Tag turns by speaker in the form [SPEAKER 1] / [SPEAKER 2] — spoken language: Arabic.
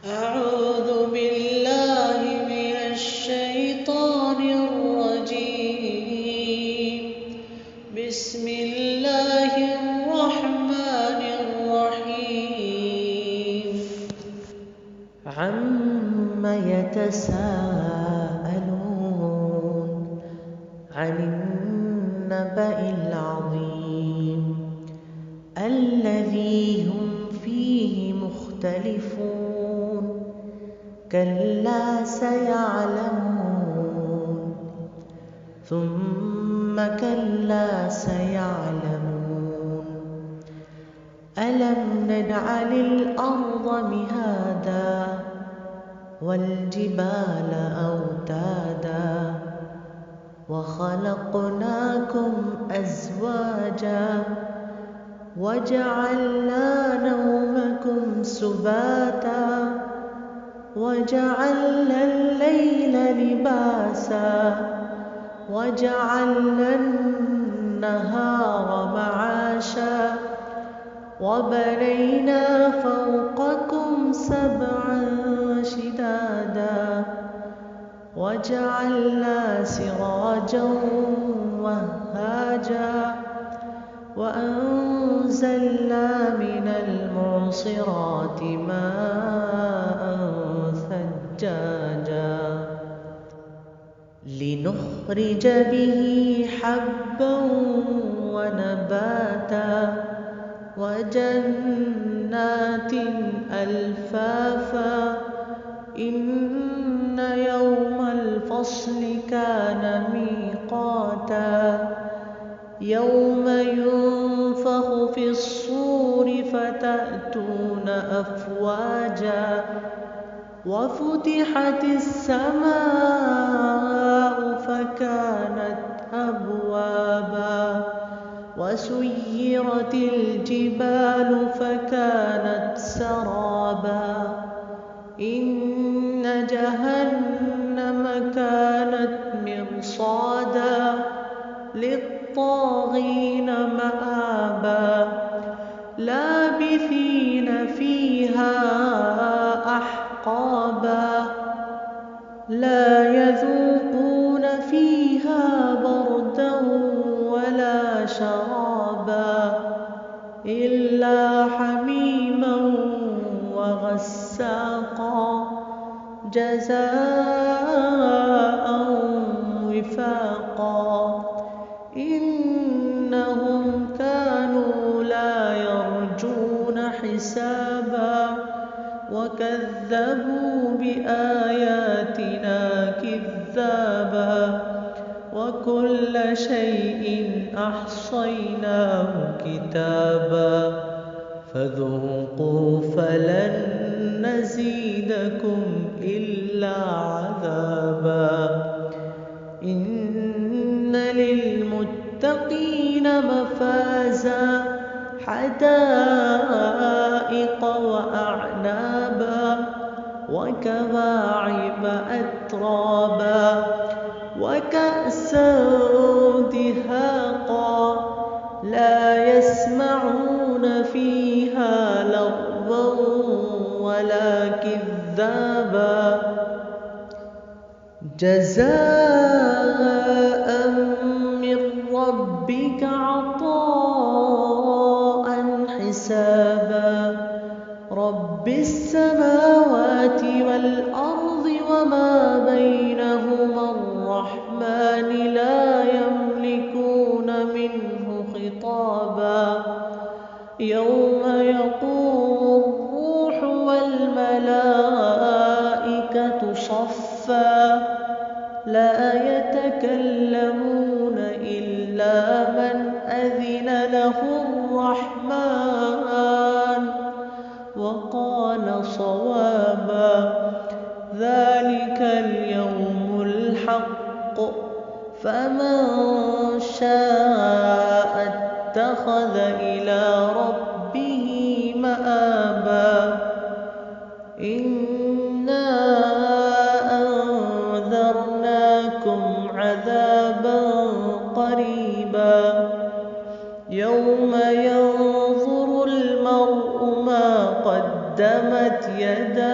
[SPEAKER 1] أعوذ بالله من الشيطان الرجيم. بسم الله الرحمن الرحيم.
[SPEAKER 2] عم يتساءلون عن النبأ العظيم الذي هم فيه مختلفون كلا سيعلمون ثم كلا سيعلمون ألم نجعل الأرض مهادا والجبال أوتادا وخلقناكم أزواجا وجعلنا نومكم سباتا وجعلنا الليل لباسا وجعلنا النهار معاشا وبنينا فوقكم سبعا شدادا وجعلنا سراجا وهاجا وأنزلنا من المعصرات ماء ثجاجا لنخرج به حبا ونباتا وجنات ألفافا إن يوم الفصل كان ميقاتا يوم ينفخ في الصور فتأتون أفواجا وفتحت السماء فكانت أبوابا وسيرت الجبال فكانت سرابا إن جهنم كانت مرصادا للطاغين مآبا لابثين فيها أحقابا لا يذوقون فيها بردا ولا شرابا إلا حميما وغساقا جزاء وفاقا إنهم كانوا لا يرجون حسابا وكذبوا بآياتنا كذابا وكل شيء أحصيناه كتابا فذوقوا فلن نزيدكم إلا عذابا إن للمتقين مفازا حدائق وأعنابا وكواعب أترابا وكأسا دهاقا لا يسمعون فيها لغوا ولا كذابا جزاء من ربك عطاء حسابا رب السماوات والأرض وما بينهما الرحمن لا يملكون منه خطابا يوم يقوم الروح والملائكة صفا لا يتكلمون إلا من أذن له الرحمن وقال صوابا ذلك اليوم الحق فمن شاء اتخذ إلى ربه مآبا إنا أنذرناكم عذابا قريبا يوم ينظر المرء ما قدمت يداه